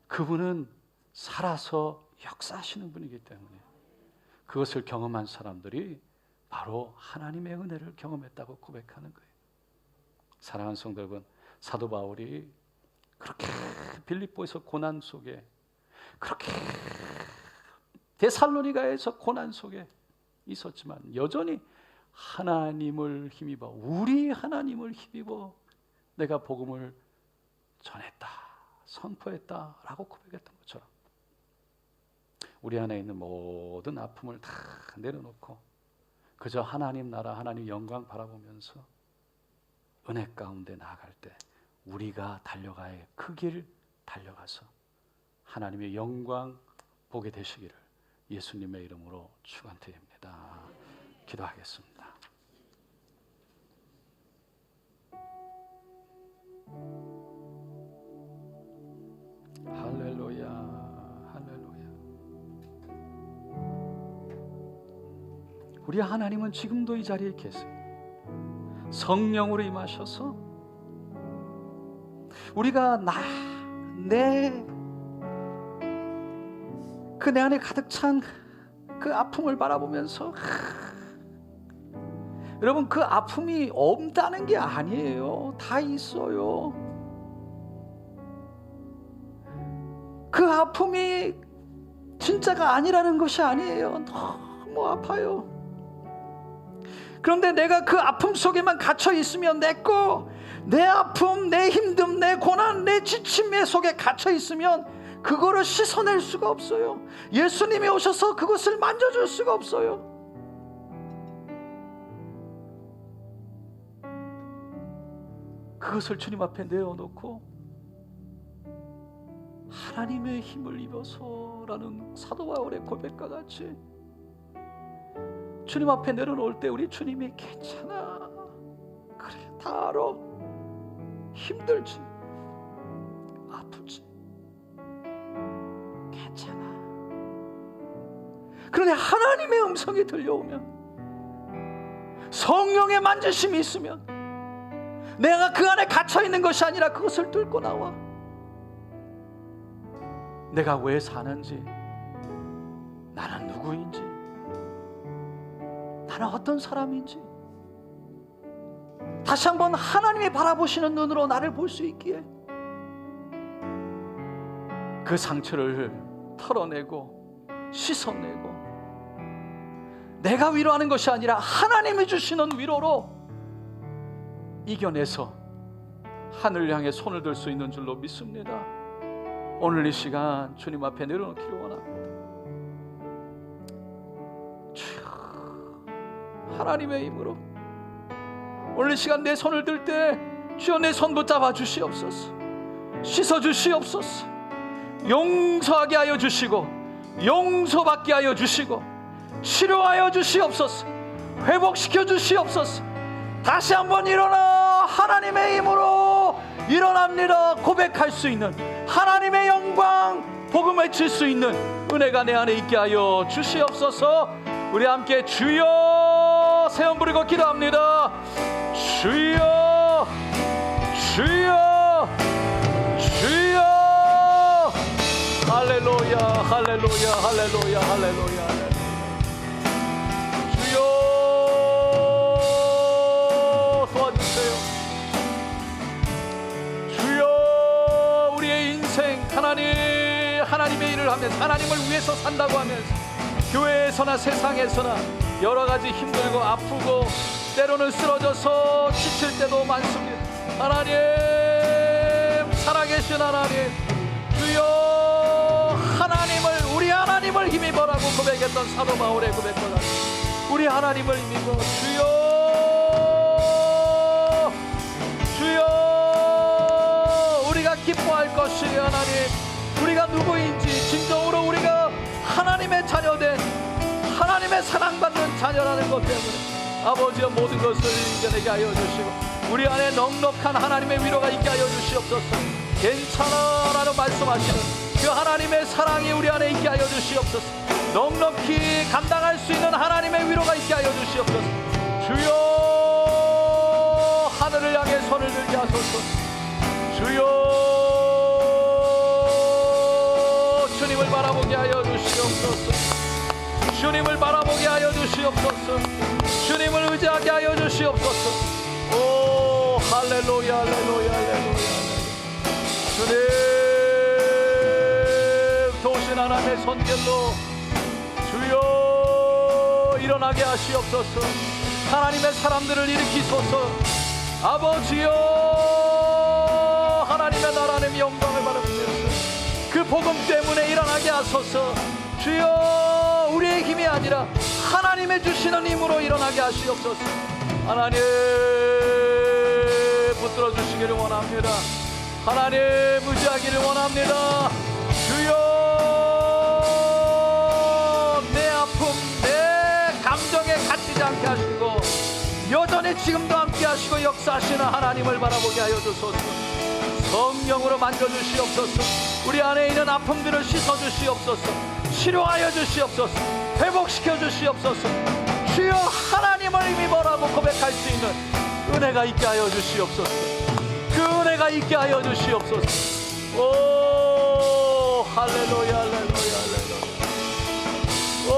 그분은 살아서 역사하시는 분이기 때문에, 그것을 경험한 사람들이 바로 하나님의 은혜를 경험했다고 고백하는 거예요. 사랑하는 성도 여러분, 사도 바울이 그렇게 빌립보에서 고난 속에, 그렇게 데살로니가에서 고난 속에 있었지만 여전히 하나님을 힘입어, 우리 하나님을 힘입어 내가 복음을 전했다, 선포했다라고 고백했던 것처럼 우리 안에 있는 모든 아픔을 다 내려놓고 그저 하나님 나라, 하나님 영광 바라보면서 은혜 가운데 나아갈 때 우리가 달려가야 할 그 길 달려가서 하나님의 영광 보게 되시기를 예수님의 이름으로 축원드립니다. 기도하겠습니다. 할렐루야, 할렐루야. 우리 하나님은 지금도 이 자리에 계세요. 성령으로 임하셔서 우리가 내 안에 가득 찬 그 아픔을 바라보면서 여러분, 그 아픔이 없다는 게 아니에요. 다 있어요. 그 아픔이 진짜가 아니라는 것이 아니에요. 너무 아파요. 그런데 내가 그 아픔 속에만 갇혀 있으면 내 아픔, 내 힘듦, 내 고난, 내 지침의 속에 갇혀 있으면 그거를 씻어낼 수가 없어요. 예수님이 오셔서 그것을 만져줄 수가 없어요. 그것을 주님 앞에 내어놓고 하나님의 힘을 입어서라는 사도 바울의 고백과 같이 주님 앞에 내려놓을 때 우리 주님이 괜찮아, 그래, 다 알아, 힘들지, 아프지, 괜찮아. 그런데 하나님의 음성이 들려오면, 성령의 만지심이 있으면 내가 그 안에 갇혀있는 것이 아니라 그것을 뚫고 나와 내가 왜 사는지, 나는 누구인지, 나는 어떤 사람인지 다시 한번 하나님이 바라보시는 눈으로 나를 볼 수 있기에 그 상처를 털어내고 씻어내고 내가 위로하는 것이 아니라 하나님이 주시는 위로로 이겨내서 하늘을 향해 손을 들 수 있는 줄로 믿습니다. 오늘 이 시간 주님 앞에 내려놓기를 원합니다. 주여, 하나님의 힘으로 오늘 이 시간 내 손을 들 때 주여 내 손 붙잡아 주시옵소서. 씻어 주시옵소서. 용서하게 하여 주시고 용서받게 하여 주시고 치료하여 주시옵소서. 회복시켜 주시옵소서. 다시 한번 일어나 하나님의 힘으로 일어납니다 고백할 수 있는, 하나님의 영광 복음을 칠 수 있는 은혜가 내 안에 있게 하여 주시옵소서. 우리 함께 주여 세번 부르고 기도합니다. 주여 주여 주여. 할렐루야 할렐루야 할렐루야 할렐루야. 주여 도와주세요. 주여 우리의 인생 하나님의 일을 하면서 하나님을 위해서 산다고 하면서 교회에서나 세상에서나 여러 가지 힘들고 아프고 때로는 쓰러져서 지칠 때도 많습니다. 하나님, 살아계신 하나님, 주여 하나님을, 우리 하나님을 힘입어라고 고백했던 사도 바울의 고백과 같이 우리 하나님을 힘입어 주여 우리가 기뻐할 것이 하나님, 우리가 누구인지 진정으로 우리가 하나님의 자녀된 하나님의 사랑받는 자녀라는 것 때문에 아버지여 모든 것을 이겨내게 하여 주시고 우리 안에 넉넉한 하나님의 위로가 있게 하여 주시옵소서. 괜찮아 라고 말씀하시는 그 하나님의 사랑이 우리 안에 있게 하여 주시옵소서. 넉넉히 감당할 수 있는 하나님의 위로가 있게 하여 주시옵소서. 주여 하늘을 향해 손을 들게 하소서. 주여 주님을 바라보게 하여 주시옵소서. 주님을 바라보게 하여 주시옵소서. 주님을 의지하게 하여 주시옵소서. 오 할렐루야 할렐루야 할렐루야. 주님 도우신 하나님의 손길로 주여 일어나게 하시옵소서. 하나님의 사람들을 일으키소서. 아버지여, 하나님의 나라님 영광을 받으시옵소서. 그 복음 때문에 일어나게 하소서. 주여, 우리의 힘이 아니라 하나님의 주시는 힘으로 일어나게 하시옵소서. 하나님 붙들어 주시기를 원합니다. 하나님 무지하기를 원합니다. 주여, 내 아픔, 내 감정에 갇히지 않게 하시고 여전히 지금도 함께 하시고 역사하시는 하나님을 바라보게 하여 주소서. 성령으로 만져주시옵소서. 우리 안에 있는 아픔들을 씻어주시옵소서. 치료하여 주시옵소서. 회복시켜 주시옵소서. 주여, 하나님을 힘입어라고 고백할 수 있는 은혜가 있게 하여 주시옵소서. 그 은혜가 있게 하여 주시옵소서. 오 할렐루야, 할렐루야, 할렐루야. 오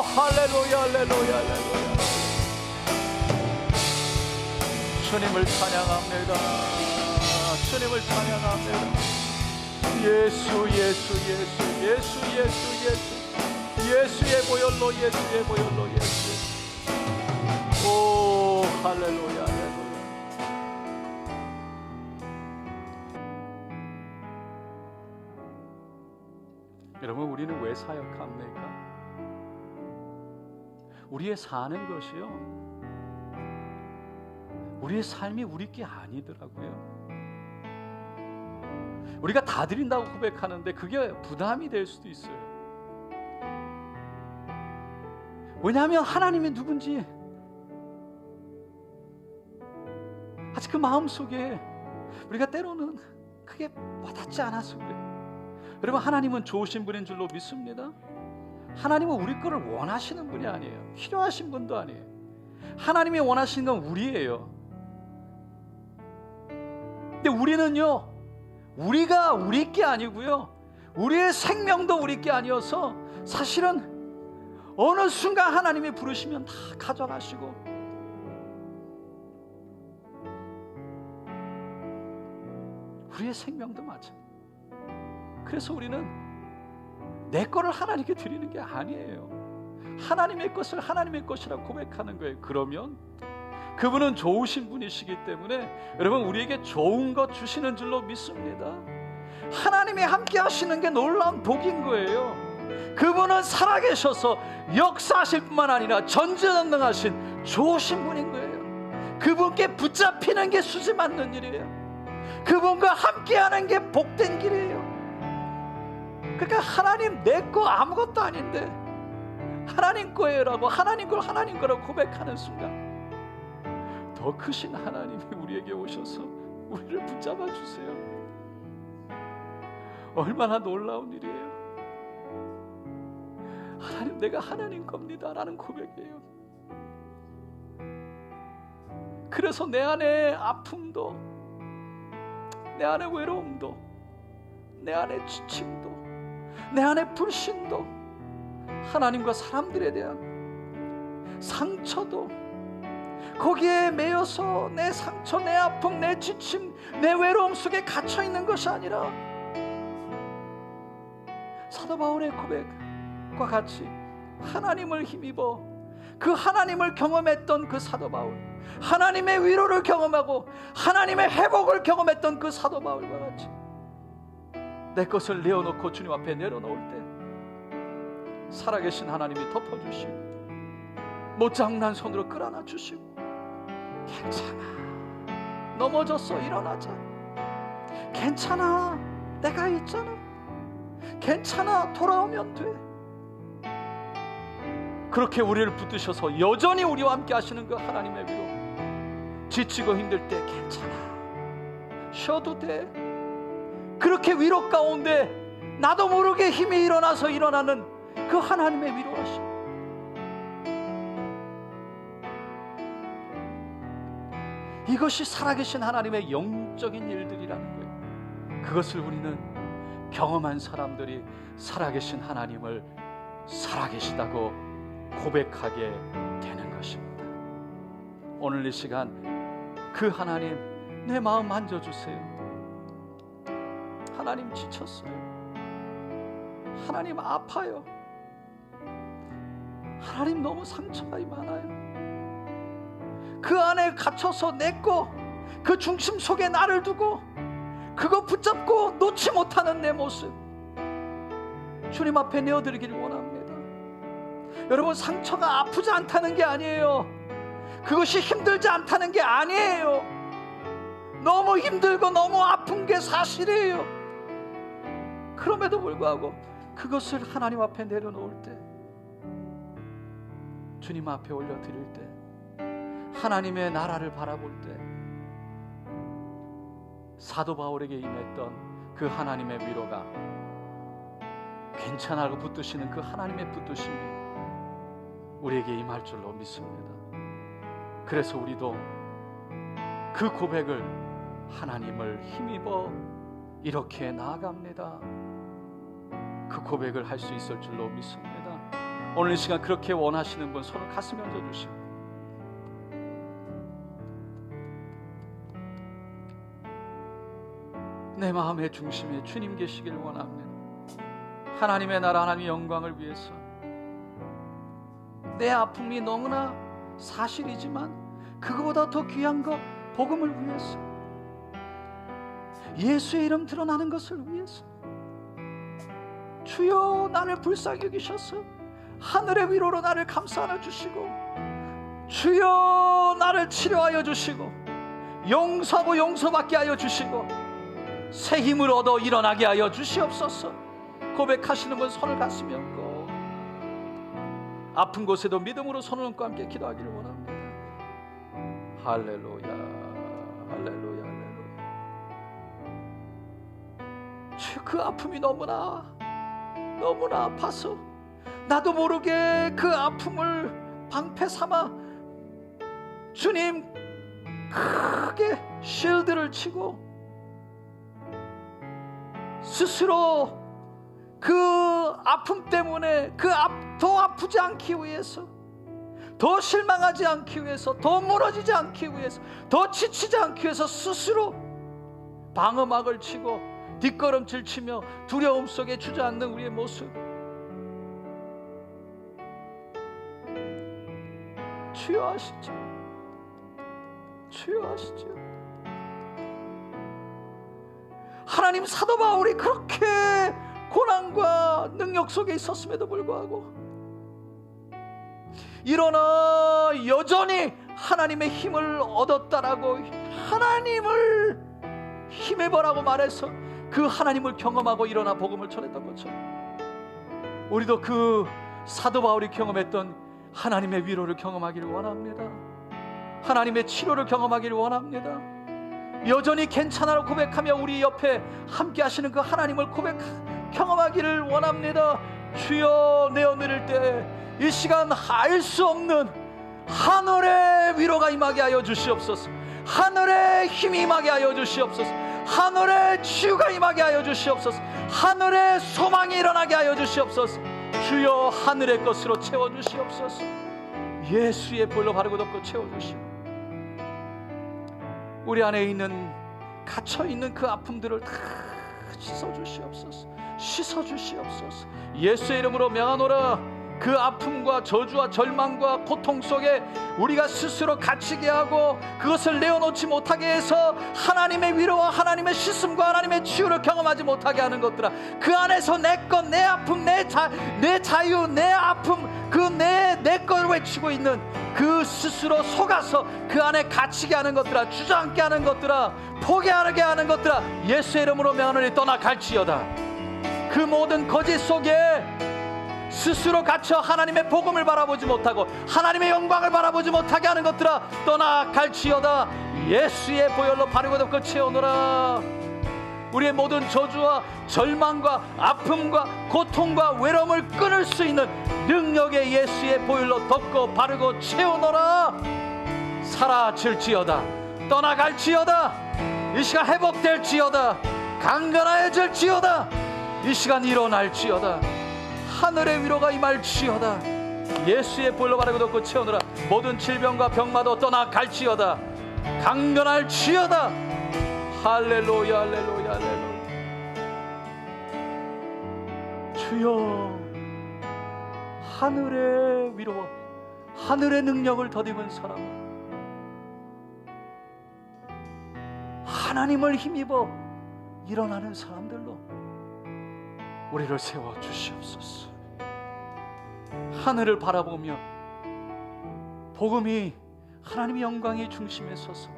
할렐루야, 할렐루야, 할렐루야. 주님을 찬양합니다. 주님을 찬양합니다. 예수, 예수, 예수, 예수, 예수, 예수. 예수의 보혈로, 예수의 보혈로, 예수. 오 할렐루야, 할렐루야. 여러분, 우리는 왜 사역합니까? 우리의 사는 것이요, 우리의 삶이 우리 게 아니더라고요. 우리가 다 드린다고 고백하는데 그게 부담이 될 수도 있어요. 왜냐하면 하나님이 누군지 아직 그 마음속에 우리가 때로는 크게 와닿지 않아서 그래요. 여러분, 하나님은 좋으신 분인 줄로 믿습니다. 하나님은 우리 거를 원하시는 분이 아니에요. 필요하신 분도 아니에요. 하나님이 원하시는 건 우리예요. 근데 우리는요, 우리가 우리 게 아니고요, 우리의 생명도 우리 게 아니어서 사실은 어느 순간 하나님이 부르시면 다 가져가시고, 우리의 생명도 마찬가지. 그래서 우리는 내 거를 하나님께 드리는 게 아니에요. 하나님의 것을 하나님의 것이라고 고백하는 거예요. 그러면 그분은 좋으신 분이시기 때문에 여러분, 우리에게 좋은 것 주시는 줄로 믿습니다. 하나님이 함께 하시는 게 놀라운 복인 거예요. 그분은 살아계셔서 역사하실 뿐만 아니라 전지전능하신 좋으신 분인 거예요. 그분께 붙잡히는 게 수지 맞는 일이에요. 그분과 함께하는 게 복된 길이에요. 그러니까 하나님, 내 거 아무것도 아닌데 하나님 거예요라고, 하나님 걸 하나님 거라고 고백하는 순간 더 크신 하나님이 우리에게 오셔서 우리를 붙잡아 주세요. 얼마나 놀라운 일이에요. 하나님, 내가 하나님 겁니다 라는 고백이에요. 그래서 내 안에 아픔도, 내 안에 외로움도, 내 안에 지침도, 내 안에 불신도, 하나님과 사람들에 대한 상처도, 거기에 매여서 내 상처, 내 아픔, 내 지침, 내 외로움 속에 갇혀있는 것이 아니라 사도 바울의 고백과 같이 하나님을 힘입어 그 하나님을 경험했던 그 사도 바울, 하나님의 위로를 경험하고 하나님의 회복을 경험했던 그 사도 바울과 같이 내 것을 내어놓고 주님 앞에 내려놓을 때 살아계신 하나님이 덮어주시고 못장난 손으로 끌어안아 주시고, 괜찮아, 넘어졌어, 일어나자, 괜찮아, 내가 있잖아, 괜찮아, 돌아오면 돼. 그렇게 우리를 붙드셔서 여전히 우리와 함께 하시는 그 하나님의 위로, 지치고 힘들 때 괜찮아, 쉬어도 돼. 그렇게 위로 가운데 나도 모르게 힘이 일어나서 일어나는 그 하나님의 위로하심, 이것이 살아계신 하나님의 영적인 일들이라는 거예요. 그것을 우리는 경험한 사람들이 살아계신 하나님을 살아계시다고 고백하게 되는 것입니다. 오늘 이 시간 그 하나님, 내 마음 만져주세요. 하나님, 지쳤어요. 하나님, 아파요. 하나님, 너무 상처가 많아요. 그 안에 갇혀서 내꺼 그 중심 속에 나를 두고 그거 붙잡고 놓지 못하는 내 모습 주님 앞에 내어드리기를 원합니다. 여러분, 상처가 아프지 않다는 게 아니에요. 그것이 힘들지 않다는 게 아니에요. 너무 힘들고 너무 아픈 게 사실이에요. 그럼에도 불구하고 그것을 하나님 앞에 내려놓을 때, 주님 앞에 올려드릴 때, 하나님의 나라를 바라볼 때 사도 바울에게 임했던 그 하나님의 위로가, 괜찮아라고 붙드시는 그 하나님의 붙드심이 우리에게 임할 줄로 믿습니다. 그래서 우리도 그 고백을 하나님을 힘입어 이렇게 나아갑니다. 그 고백을 할 수 있을 줄로 믿습니다. 오늘 이 시간 그렇게 원하시는 분 손을 가슴에 얹어주시고, 내 마음의 중심에 주님 계시길 원합니다. 하나님의 나라, 하나님의 영광을 위해서 내 아픔이 너무나 사실이지만 그거보다 더 귀한 것, 복음을 위해서, 예수의 이름 드러나는 것을 위해서, 주여 나를 불쌍히 여기셔서 하늘의 위로로 나를 감싸 안아주시고, 주여 나를 치료하여 주시고 용서하고 용서받게 하여 주시고 새 힘을 얻어 일어나게 하여 주시옵소서. 고백하시는 분 손을 가슴에 얹고, 아픈 곳에도 믿음으로 손을 얹고 함께 기도하기를 원합니다. 할렐루야, 할렐루야, 할렐루야. 주, 그 아픔이 너무나 아파서 나도 모르게 그 아픔을 방패 삼아 주님 크게 쉴드를 치고 스스로 그 아픔 때문에 더 아프지 않기 위해서, 더 실망하지 않기 위해서, 더 무너지지 않기 위해서, 더 지치지 않기 위해서 스스로 방어막을 치고 뒷걸음질 치며 두려움 속에 주저앉는 우리의 모습, 주여 아시죠? 주여 아시죠? 하나님, 사도 바울이 그렇게 고난과 능력 속에 있었음에도 불구하고 일어나 여전히 하나님의 힘을 얻었다라고, 하나님을 힘입어라고 말해서 그 하나님을 경험하고 일어나 복음을 전했던 것처럼 우리도 그 사도 바울이 경험했던 하나님의 위로를 경험하기를 원합니다. 하나님의 치료를 경험하기를 원합니다. 여전히 괜찮아라고 고백하며 우리 옆에 함께 하시는 그 하나님을 경험하기를 원합니다. 주여, 내어드릴 때 이 시간 알 수 없는 하늘의 위로가 임하게 하여 주시옵소서. 하늘의 힘이 임하게 하여 주시옵소서. 하늘의 치유가 임하게 하여 주시옵소서. 하늘의 소망이 일어나게 하여 주시옵소서. 주여, 하늘의 것으로 채워주시옵소서. 예수의 볼로 바르고 덮고 채워주시고, 우리 안에 있는 갇혀있는 그 아픔들을 다 씻어주시옵소서. 씻어주시옵소서. 예수의 이름으로 명하노라. 그 아픔과 저주와 절망과 고통 속에 우리가 스스로 갇히게 하고 그것을 내어놓지 못하게 해서 하나님의 위로와 하나님의 씻음과 하나님의 치유를 경험하지 못하게 하는 것들아, 그 안에서 내 것, 내 아픔, 내 자유, 내 아픔, 그 내 걸 외치고 있는 그 스스로 속아서 그 안에 갇히게 하는 것들아, 주저앉게 하는 것들아, 포기하게 하는 것들아, 예수의 이름으로 명하노니 떠나 갈지어다. 그 모든 거짓 속에 스스로 갇혀 하나님의 복음을 바라보지 못하고 하나님의 영광을 바라보지 못하게 하는 것들아, 떠나 갈지어다. 예수의 보혈로 바르고 덮고 채우노라. 우리의 모든 저주와 절망과 아픔과 고통과 외로움을 끊을 수 있는 능력의 예수의 보혈로 덮고 바르고 채우노라. 사라질지어다. 떠나갈지어다. 이 시간 회복될지어다. 강건하여질지어다. 이 시간 일어날지어다. 하늘의 위로가 임할지어다. 예수의 보혈로 바르고 덮고 채우노라. 모든 질병과 병마도 떠나갈지어다. 강건할지어다. 할렐루야, 할렐루야, 할렐루야. 주여, 하늘의 위로와 하늘의 능력을 덧입은 사람, 하나님을 힘입어 일어나는 사람들로 우리를 세워 주시옵소서. 하늘을 바라보며 복음이 하나님의 영광의 중심에 서서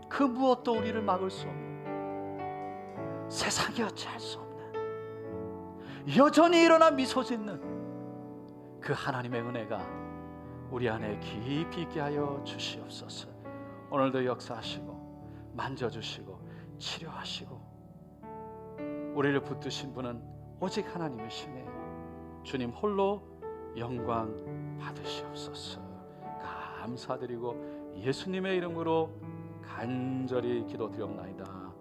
그 무엇도 우리를 막을 수 없는, 세상이 어찌할 수 없는, 여전히 일어나 미소 짓는 그 하나님의 은혜가 우리 안에 깊이 있게 하여 주시옵소서. 오늘도 역사하시고 만져주시고 치료하시고 우리를 붙드신 분은 오직 하나님이시네. 주님 홀로 영광 받으시옵소서. 감사드리고 예수님의 이름으로 간절히 기도드리옵나이다.